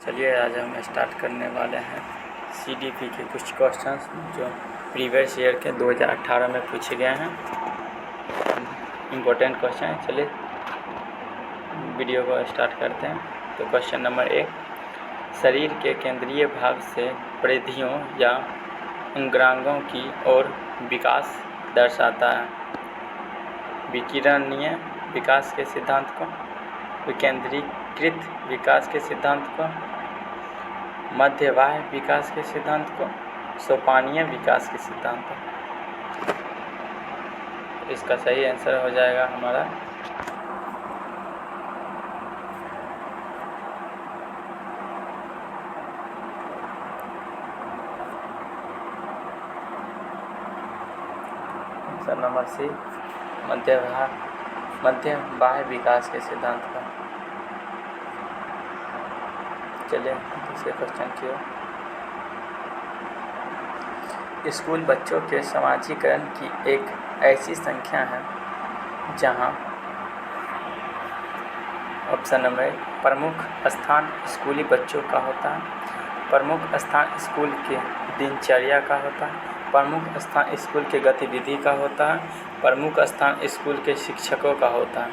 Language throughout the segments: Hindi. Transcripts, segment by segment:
चलिए आज हम स्टार्ट करने वाले हैं CDP के कुछ क्वेश्चंस जो प्रीवियस ईयर के 2018 में पूछे गए हैं। इम्पोर्टेंट क्वेश्चन है। चलिए वीडियो को स्टार्ट करते हैं। तो क्वेश्चन नंबर 1, शरीर के केंद्रीय भाग से परिधियों या अंगांगों की ओर विकास दर्शाता है। विकिरणीय विकास के सिद्धांत को, विकेंद्रीकृत विकास के सिद्धांत को, मध्यबाह्य विकास के सिद्धांत को, सोपानीय विकास के सिद्धांत को। इसका सही आंसर हो जाएगा हमारा आंसर नंबर सी, मध्यबाह्य विकास के सिद्धांत का। चलिए दूसरे क्वेश्चन की ओर। स्कूल बच्चों के समाजीकरण की एक ऐसी संख्या है जहां ऑप्शन नंबर प्रमुख स्थान स्कूली बच्चों का होता है, प्रमुख स्थान स्कूल के दिनचर्या का होता है, प्रमुख स्थान स्कूल के गतिविधि का होता है, प्रमुख स्थान स्कूल के शिक्षकों का होता है।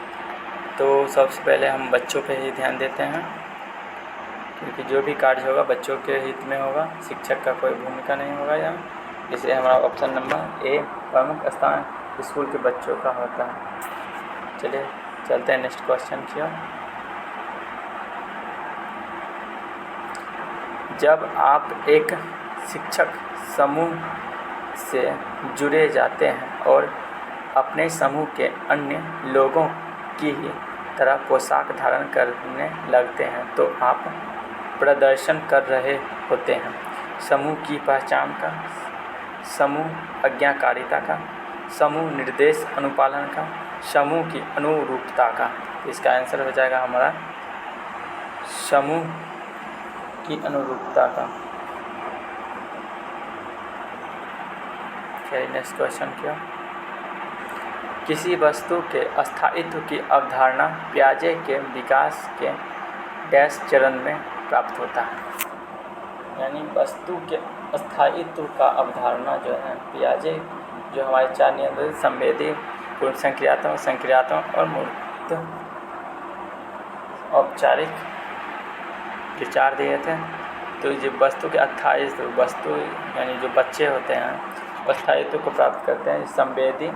तो सबसे पहले हम बच्चों पे ही ध्यान देते हैं, क्योंकि जो भी कार्य होगा बच्चों के हित में होगा, शिक्षक का कोई भूमिका नहीं होगा यहाँ। इसलिए हमारा ऑप्शन नंबर ए प्रमुख स्थान स्कूल के बच्चों का होता है। चलिए चलते हैं नेक्स्ट क्वेश्चन की ओर। जब आप एक शिक्षक समूह से जुड़े जाते हैं और अपने समूह के अन्य लोगों की ही तरह पोशाक धारण करने लगते हैं तो आप प्रदर्शन कर रहे होते हैं समूह की पहचान का, समूह आज्ञाकारिता का, समूह निर्देश अनुपालन का, समूह की अनुरूपता का। इसका आंसर हो जाएगा हमारा समूह की अनुरूपता का। नेक्स्ट क्वेश्चन क्या। किसी वस्तु के स्थायित्व की अवधारणा पियाजे के विकास के डैश चरण में प्राप्त होता है। यानी वस्तु के स्थायित्व का अवधारणा जो है पियाजे, जो हमारे 4 नियंत्रित संवेदी, पूर्ण संक्रियात्मक, संक्रियात्मक और मूर्त औपचारिक के 4 दिए थे। तो जो वस्तु के स्थायित्व, वस्तु यानी जो बच्चे होते हैं स्थायित्व को प्राप्त करते हैं संवेदी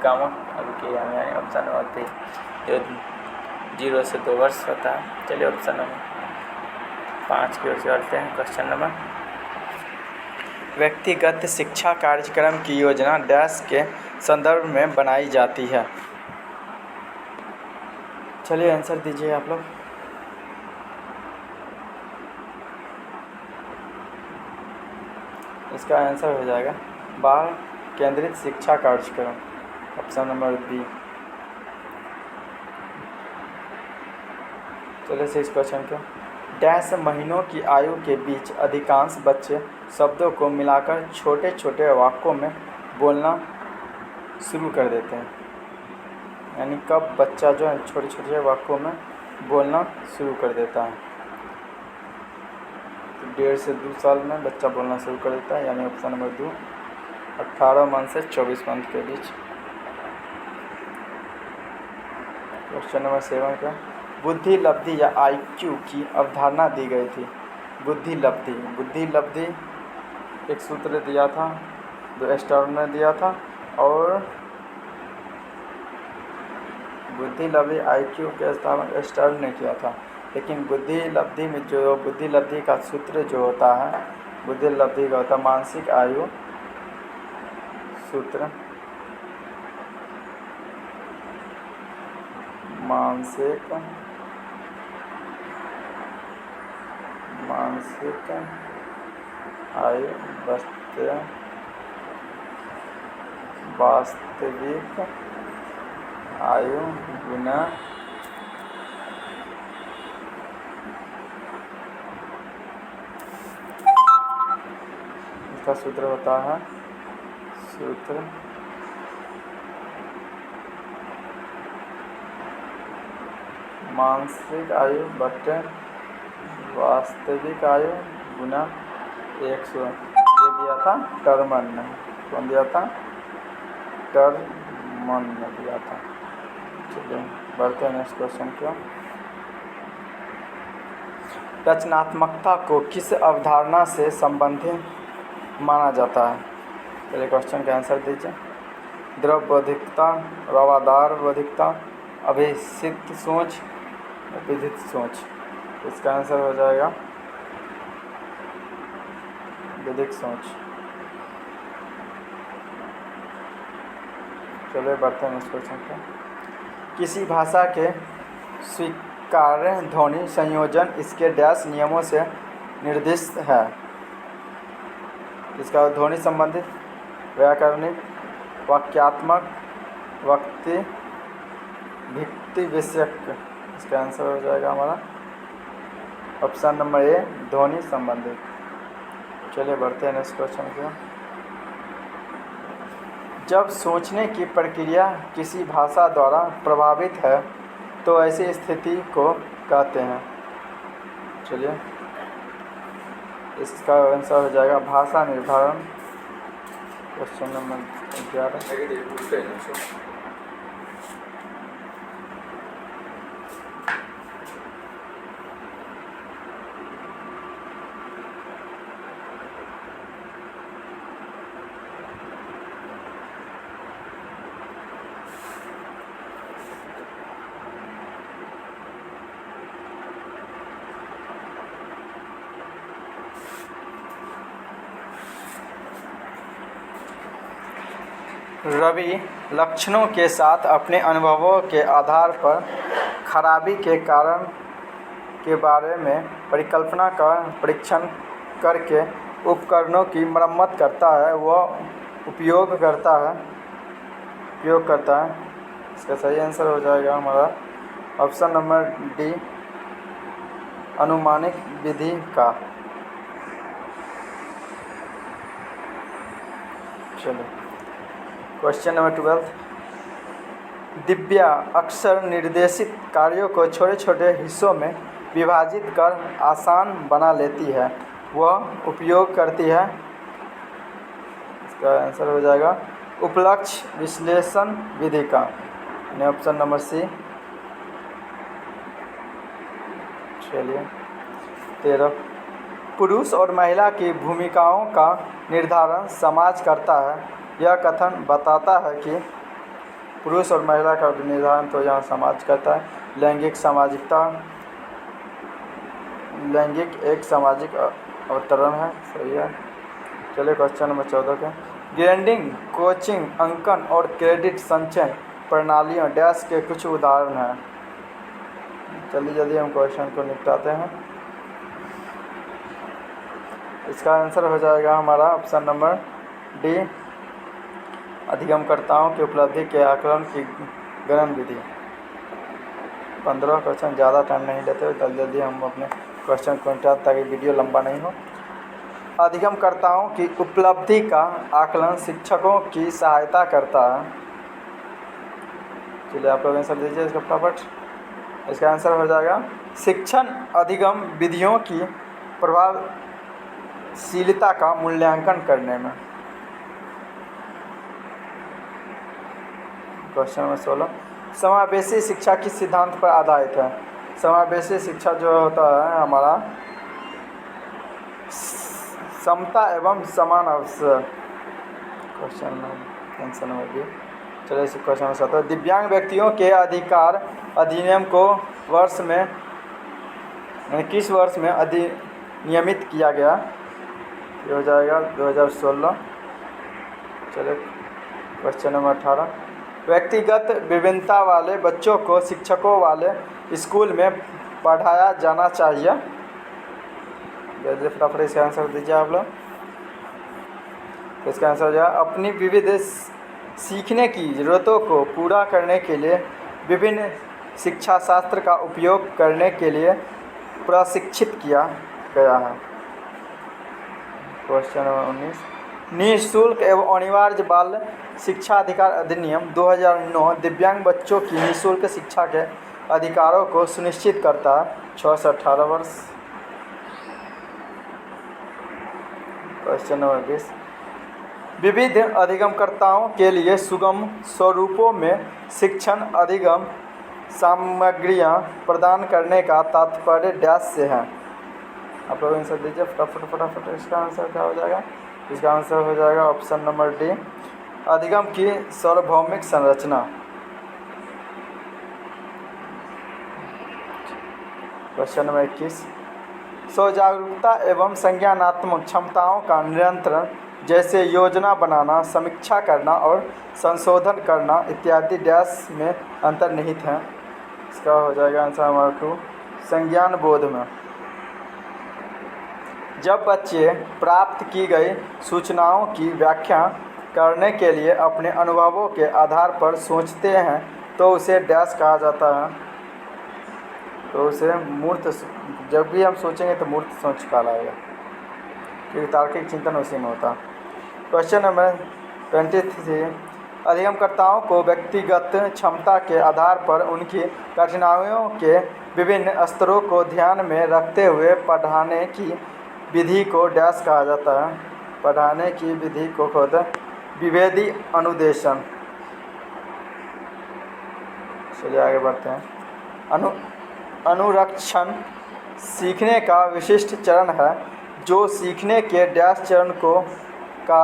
गामक अभिक्रिया में, यानी ऑप्शन नंबर 3 जो 0 से 2 वर्ष होता है। चलिए ऑप्शन नंबर 5 की ओर चलते हैं। क्वेश्चन नंबर, व्यक्तिगत शिक्षा कार्यक्रम की योजना डैश के संदर्भ में बनाई जाती है। चलिए आंसर दीजिए आप लोग। इसका आंसर हो जाएगा बाल केंद्रित शिक्षा कार्यक्रम, ऑप्शन नंबर बी। चलिए इस क्वेश्चन को, डैश महीनों की आयु के बीच अधिकांश बच्चे शब्दों को मिलाकर छोटे छोटे वाक्यों में बोलना शुरू कर देते हैं। यानी कब बच्चा जो है छोटे छोटे वाक्यों में बोलना शुरू कर देता है। तो 1.5 से 2 साल में बच्चा बोलना शुरू कर देता है, यानी ऑप्शन नंबर 2, 18 मंथ से 24 मंथ के बीच। क्वेश्चन नंबर 7 का, बुद्धि लब्धि या IQ की अवधारणा दी गई थी। बुद्धि लब्धि एक सूत्र दिया था जो स्टर्न ने दिया था, और बुद्धि लब्धि IQ के स्थापना स्टर्न ने किया था। लेकिन बुद्धि लब्धि में जो बुद्धि लब्धि का सूत्र जो होता है, बुद्धि लब्धि का होता है मानसिक आयु सूत्र, मानसिक आयु वास्तविक आयु गुना इसका सूत्र होता है मानसिक आयु बटे वास्तविक आयु गुना 100, ये दिया था टर्मन ने। कौन दिया था? टर्मन ने दिया था। चलिए बढ़ते हैं नेक्स्ट क्वेश्चन की। रचनात्मकता को किस अवधारणा से संबंधित माना जाता है? पहले क्वेश्चन का आंसर दीजिए। द्रव बौद्धिकता, रवादार बौद्धिकता, अभिसिद्ध सोच, विधित सोच। इसका आंसर हो जाएगा विधिक सोच। चलिए बढ़ते हैं इस क्वेश्चन पे। किसी भाषा के स्वीकार्य ध्वनि संयोजन इसके डैश नियमों से निर्दिष्ट है? इसका ध्वनि संबंधित, व्याकरणिक, वाक्यात्मक, वक्ति, भित्ति विषयक। इसका आंसर हो जाएगा हमारा ऑप्शन नंबर ए, ध्वनि संबंधित। चलिए बढ़ते हैं नेक्स्ट क्वेश्चन की। जब सोचने की प्रक्रिया किसी भाषा द्वारा प्रभावित है तो ऐसी स्थिति को कहते हैं? चलिए इसका आंसर हो जाएगा भाषा निर्धारण। Question number 11। रवि लक्षणों के साथ अपने अनुभवों के आधार पर खराबी के कारण के बारे में परिकल्पना का परीक्षण करके उपकरणों की मरम्मत करता है। वह उपयोग करता है। इसका सही आंसर हो जाएगा हमारा ऑप्शन नंबर डी, अनुमानिक विधि का। चलिए क्वेश्चन नंबर 12। दिव्या अक्सर निर्देशित कार्यों को छोटे छोटे हिस्सों में विभाजित कर आसान बना लेती है। वह उपयोग करती है। इसका आंसर हो जाएगा उपलक्ष्य विश्लेषण विधि का, ऑप्शन नंबर सी। चलिए 13। पुरुष और महिला की भूमिकाओं का निर्धारण समाज करता है। यह कथन बताता है कि पुरुष और महिला का निर्धारण तो यहाँ समाज करता है। लैंगिक एक सामाजिक अवतरण है। सही है। चलिए क्वेश्चन नंबर 14 के। ग्रेडिंग, कोचिंग, अंकन और क्रेडिट संचयन प्रणालियों डैश के कुछ उदाहरण हैं। जल्दी जल्दी हम क्वेश्चन को निपटाते हैं। इसका आंसर हो जाएगा हमारा ऑप्शन नंबर डी, अधिगमकर्ताओं की उपलब्धि के आकलन की गणन विधि। 15 क्वेश्चन, ज़्यादा टाइम नहीं लेते हुए जल्दी जल्दी हम अपने क्वेश्चन को निपटाते ताकि वीडियो लंबा नहीं हो। अधिगमकर्ताओं की उपलब्धि का आकलन शिक्षकों की सहायता करता है। चलिए आप लोग आंसर दीजिए इसका फटाफट। इसका आंसर हो जाएगा शिक्षण अधिगम विधियों की प्रभावशीलता का मूल्यांकन करने में। Question number 16। समावेशी शिक्षा किस सिद्धांत पर आधारित है? समावेशी शिक्षा जो होता है हमारा समता एवं समान अवसर। Question number B. चलिए इस क्वेश्चन नंबर 17। दिव्यांग व्यक्तियों के अधिकार अधिनियम को किस वर्ष में अधिनियमित किया गया? ये हो जाएगा 2016। चलिए क्वेश्चन नंबर 18। व्यक्तिगत विभिन्नता वाले बच्चों को शिक्षकों वाले स्कूल में पढ़ाया जाना चाहिए। जल्दी फटाफट इसका आंसर दीजिए आप लोग। इसका आंसर हो जाएगा अपनी विविध सीखने की ज़रूरतों को पूरा करने के लिए विभिन्न शिक्षा शास्त्र का उपयोग करने के लिए प्रशिक्षित किया गया है। Question number 19। निःशुल्क एवं अनिवार्य बाल शिक्षा अधिकार अधिनियम 2009 दिव्यांग बच्चों की निःशुल्क शिक्षा के अधिकारों को सुनिश्चित करता है। 6 से 18 वर्ष। क्वेश्चन नंबर 20, विविध अधिगमकर्ताओं के लिए सुगम स्वरूपों में शिक्षण अधिगम सामग्रियां प्रदान करने का तात्पर्य डैश से है। आप लोग आंसर दीजिए फटाफट। इसका आंसर क्या हो जाएगा? इसका आंसर हो जाएगा ऑप्शन नंबर डी, अधिगम की सार्वभौमिक संरचना। क्वेश्चन नंबर 21, स्वजागरूकता एवं संज्ञानात्मक क्षमताओं का नियंत्रण जैसे योजना बनाना, समीक्षा करना और संशोधन करना इत्यादि डैश में अंतर्निहित हैं। इसका हो जाएगा आंसर नंबर 2, संज्ञान बोध में। जब बच्चे प्राप्त की गई सूचनाओं की व्याख्या करने के लिए अपने अनुभवों के आधार पर सोचते हैं तो उसे डैश कहा जाता है। तो उसे मूर्त, जब भी हम सोचेंगे तो मूर्त सोच कहलाएगा, क्योंकि तार्किक चिंतन उसी में होता। क्वेश्चन नंबर 23, अधिगमकर्ताओं को व्यक्तिगत क्षमता के आधार पर उनकी कठिनाइयों के विभिन्न स्तरों को ध्यान में रखते हुए पढ़ाने की विधि को डैश कहा जाता है। पढ़ाने की विधि को खुद विभेदी अनुदेशन। चलिए आगे बढ़ते हैं। अनुरक्षण सीखने का विशिष्ट चरण है जो सीखने के डैश चरण का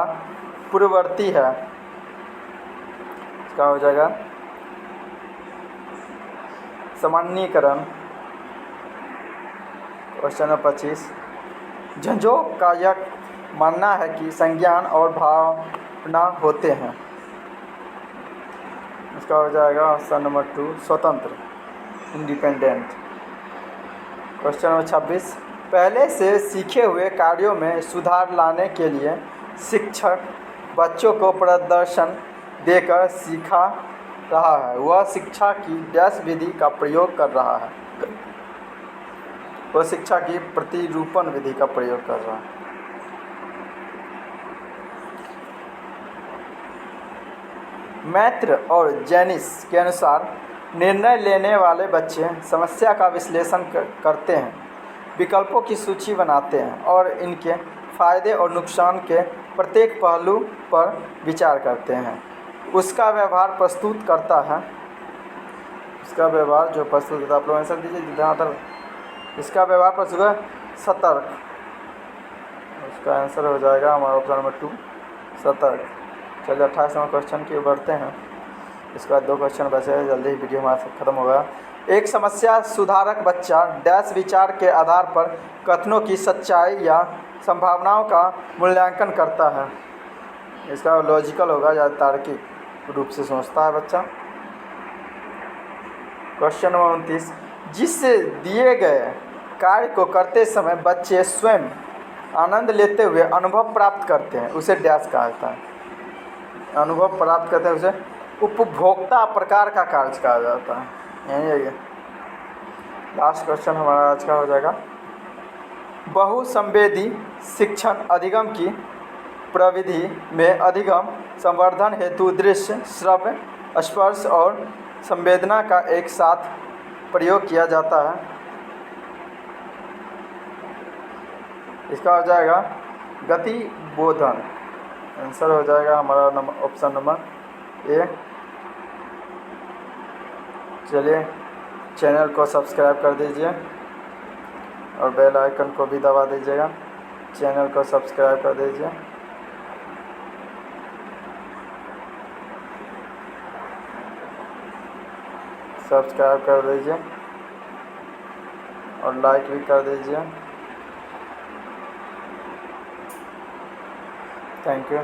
पूर्ववर्ती है। इसका हो जाएगा सामान्यीकरण। क्वेश्चन नंबर 25, झंझों का यह मानना है कि संज्ञान और भावना होते हैं। इसका हो जाएगा ऑप्शन नंबर 2, स्वतंत्र, इंडिपेंडेंट। क्वेश्चन नंबर 26, पहले से सीखे हुए कार्यों में सुधार लाने के लिए शिक्षक बच्चों को प्रदर्शन देकर सिखा रहा है। वह शिक्षा की डैश विधि का प्रयोग कर रहा है। वह शिक्षा की प्रतिरूपण विधि का प्रयोग कर रहा है। मैत्र और जैनिस के अनुसार निर्णय लेने वाले बच्चे समस्या का विश्लेषण करते हैं, विकल्पों की सूची बनाते हैं और इनके फायदे और नुकसान के प्रत्येक पहलू पर विचार करते हैं। उसका व्यवहार प्रस्तुत करता है। इसका व्यवहार जो प्रस्तुत करता है, आप लोग आंसर दीजिए जहाँ तक। इसका व्यवहार प्रस्तुत है सतर्क। इसका आंसर हो जाएगा हमारा ऑप्शन नंबर 2, सतर्क। चलिए 28 नंबर क्वेश्चन की बढ़ते हैं। इसके बाद 2 क्वेश्चन बचे हैं, जल्दी ही वीडियो हमारा खत्म होगा। एक समस्या सुधारक बच्चा डैश विचार के आधार पर कथनों की सच्चाई या संभावनाओं का मूल्यांकन करता है। इसका लॉजिकल होगा या तार्किक रूप से सोचता है बच्चा। क्वेश्चन नंबर 29, जिस दिए गए कार्य को करते समय बच्चे स्वयं आनंद लेते हुए अनुभव प्राप्त करते हैं उसे डैश कहा जाता है। अनुभव प्राप्त करते हैं उसे उपभोक्ता प्रकार का कार्य कहा जाता है। यही है ये। लास्ट क्वेश्चन हमारा आज का हो जाएगा, बहुसंवेदी शिक्षण अधिगम की प्रविधि में अधिगम संवर्धन हेतु दृश्य, श्रव्य, स्पर्श और संवेदना का एक साथ प्रयोग किया जाता है। इसका हो जाएगा गति बोधन। आंसर हो जाएगा हमारा ऑप्शन नंबर ए। चलिए चैनल को सब्सक्राइब कर दीजिए और बेल आइकन को भी दबा दीजिएगा। चैनल को सब्सक्राइब कर दीजिए। सब्सक्राइब कर दीजिए और लाइक भी कर दीजिए। Thank you.